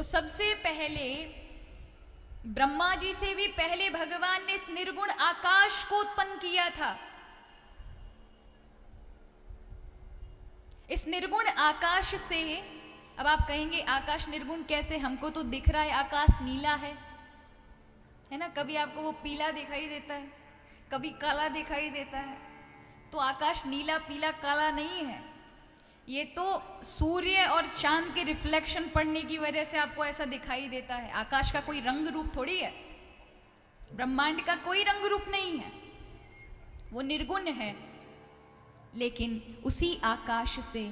सबसे पहले ब्रह्मा जी से भी पहले भगवान ने इस निर्गुण आकाश को उत्पन्न किया था। इस निर्गुण आकाश से, अब आप कहेंगे आकाश निर्गुण कैसे, हमको तो दिख रहा है आकाश नीला है ना, कभी आपको वो पीला दिखाई देता है, कभी काला दिखाई देता है। तो आकाश नीला पीला काला नहीं है, ये तो सूर्य और चांद के रिफ्लेक्शन पड़ने की वजह से आपको ऐसा दिखाई देता है। आकाश का कोई रंग रूप थोड़ी है, ब्रह्मांड का कोई रंग रूप नहीं है, वो निर्गुण है। लेकिन उसी आकाश से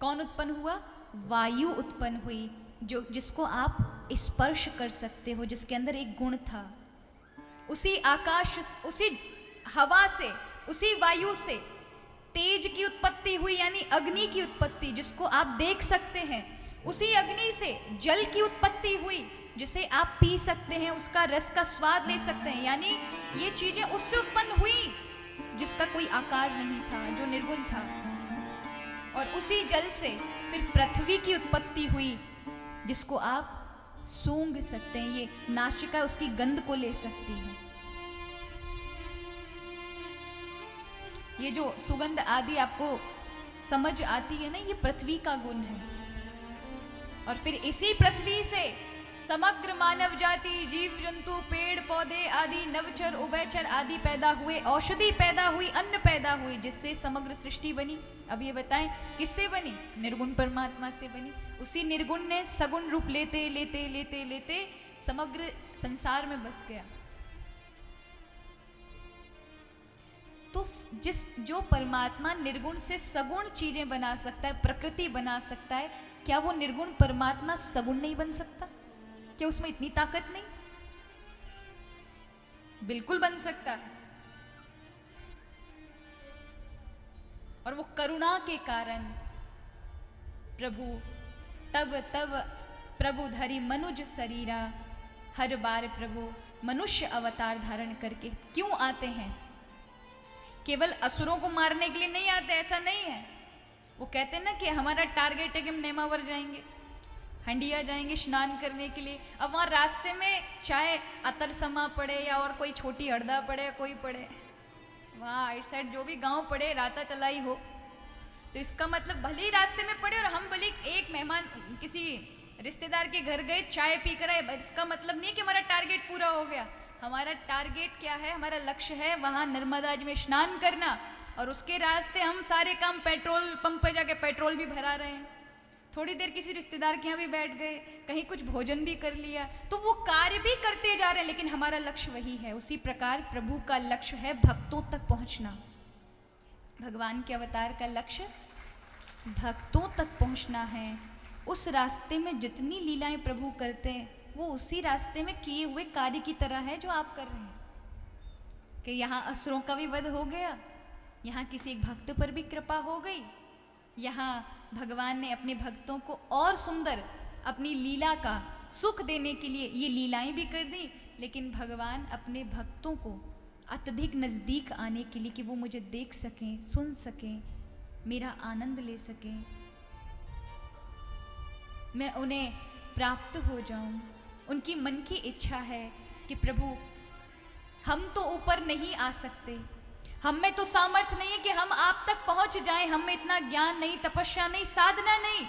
कौन उत्पन्न हुआ? वायु उत्पन्न हुई, जो जिसको आप स्पर्श कर सकते हो, जिसके अंदर एक गुण था। उसी आकाश, उसी हवा से, उसी वायु से तेज की उत्पत्ति हुई, यानी अग्नि की उत्पत्ति, जिसको आप देख सकते हैं। उसी अग्नि से जल की उत्पत्ति हुई, जिसे आप पी सकते हैं, उसका रस का स्वाद ले सकते हैं। यानी ये चीजें उससे उत्पन्न हुई जिसका कोई आकार नहीं था, जो निर्गुण था। और उसी जल से फिर पृथ्वी की उत्पत्ति हुई, जिसको आप सूंघ सकते हैं, ये नासिका उसकी गंध को ले सकती है। ये जो सुगंध आदि आपको समझ आती है ना, ये पृथ्वी का गुण है। और फिर इसी पृथ्वी से समग्र मानव जाति, जीव जंतु, पेड़ पौधे आदि, नवचर उभयचर आदि पैदा हुए, औषधि पैदा हुई, अन्न पैदा हुई, जिससे समग्र सृष्टि बनी। अब ये बताएं किससे बनी? निर्गुण परमात्मा से बनी। उसी निर्गुण ने सगुण रूप लेते लेते लेते लेते समग्र संसार में बस गया। तो जो परमात्मा निर्गुण से सगुण चीजें बना सकता है, प्रकृति बना सकता है, क्या वो निर्गुण परमात्मा सगुण नहीं बन सकता? क्या उसमें इतनी ताकत नहीं? बिल्कुल बन सकता है। और वो करुणा के कारण प्रभु तब तब प्रभु धरि मनुज शरीरा, हर बार प्रभु मनुष्य अवतार धारण करके क्यों आते हैं? केवल असुरों को मारने के लिए नहीं आते, ऐसा नहीं है। वो कहते हैं ना कि हमारा टारगेट है कि हम नेमावर जाएंगे, हंडिया जाएंगे स्नान करने के लिए। अब वहाँ रास्ते में चाहे अतर समा पड़े या और कोई छोटी हरदा पड़े या कोई पड़े, वहाँ इस साइड जो भी गांव पड़े, राता चलाई हो, तो इसका मतलब भले ही रास्ते में पड़े और हम भले एक मेहमान किसी रिश्तेदार के घर गए, चाय पी कर आए, इसका मतलब नहीं है कि हमारा टारगेट पूरा हो गया। हमारा टारगेट क्या है? हमारा लक्ष्य है वहाँ नर्मदा जी में स्नान करना, और उसके रास्ते हम सारे काम पेट्रोल पंप पे जाके पेट्रोल भी भरा रहे हैं, थोड़ी देर किसी रिश्तेदार के यहाँ भी बैठ गए, कहीं कुछ भोजन भी कर लिया, तो वो कार्य भी करते जा रहे हैं, लेकिन हमारा लक्ष्य वही है। उसी प्रकार प्रभु का लक्ष्य है भक्तों तक पहुँचना। भगवान के अवतार का लक्ष्य भक्तों तक पहुँचना है। उस रास्ते में जितनी लीलाएं प्रभु करते हैं, वो उसी रास्ते में किए हुए कार्य की तरह है जो आप कर रहे हैं। कि यहाँ असुरों का भी वध हो गया, यहाँ किसी एक भक्त पर भी कृपा हो गई, यहाँ भगवान ने अपने भक्तों को और सुंदर अपनी लीला का सुख देने के लिए ये लीलाएं भी कर दी, लेकिन भगवान अपने भक्तों को अत्यधिक नज़दीक आने के लिए कि वो मुझे देख सकें, सुन सकें, मेरा आनंद ले सकें, मैं उन्हें प्राप्त हो जाऊं। उनकी मन की इच्छा है कि प्रभु हम तो ऊपर नहीं आ सकते, हम में तो सामर्थ्य नहीं है कि हम आप तक पहुंच जाएं, हम में इतना ज्ञान नहीं, तपस्या नहीं, साधना नहीं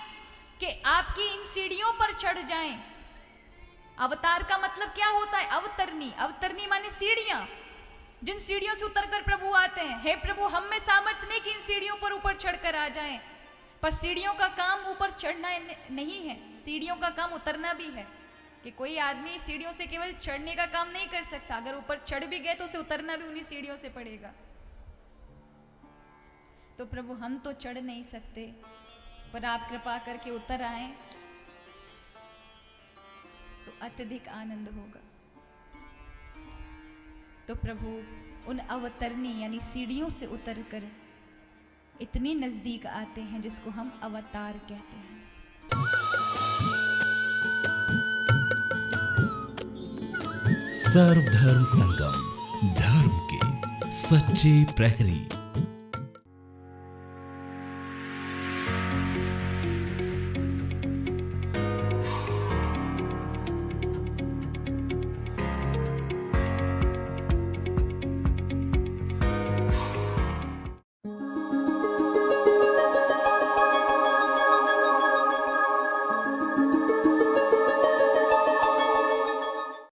कि आपकी इन सीढ़ियों पर चढ़ जाएं। अवतार का मतलब क्या होता है? अवतरनी। अवतरनी माने सीढ़ियां, जिन सीढ़ियों से उतरकर प्रभु आते हैं। हे प्रभु, हम में सामर्थ्य नहीं कि इन सीढ़ियों पर ऊपर चढ़कर आ जाएं, पर सीढ़ियों का काम ऊपर चढ़ना नहीं है, सीढ़ियों का काम उतरना भी है। कि कोई आदमी सीढ़ियों से केवल चढ़ने का काम नहीं कर सकता, अगर ऊपर चढ़ भी गए तो उसे उतरना भी उन्हीं सीढ़ियों से पड़ेगा। तो प्रभु हम तो चढ़ नहीं सकते, पर आप कृपा करके उतर आए तो अत्यधिक आनंद होगा। तो प्रभु उन अवतरनी यानी सीढ़ियों से उतरकर इतने नजदीक आते हैं, जिसको हम अवतार कहते हैं। सर्वधर्म संगम, धर्म के सच्चे प्रहरी।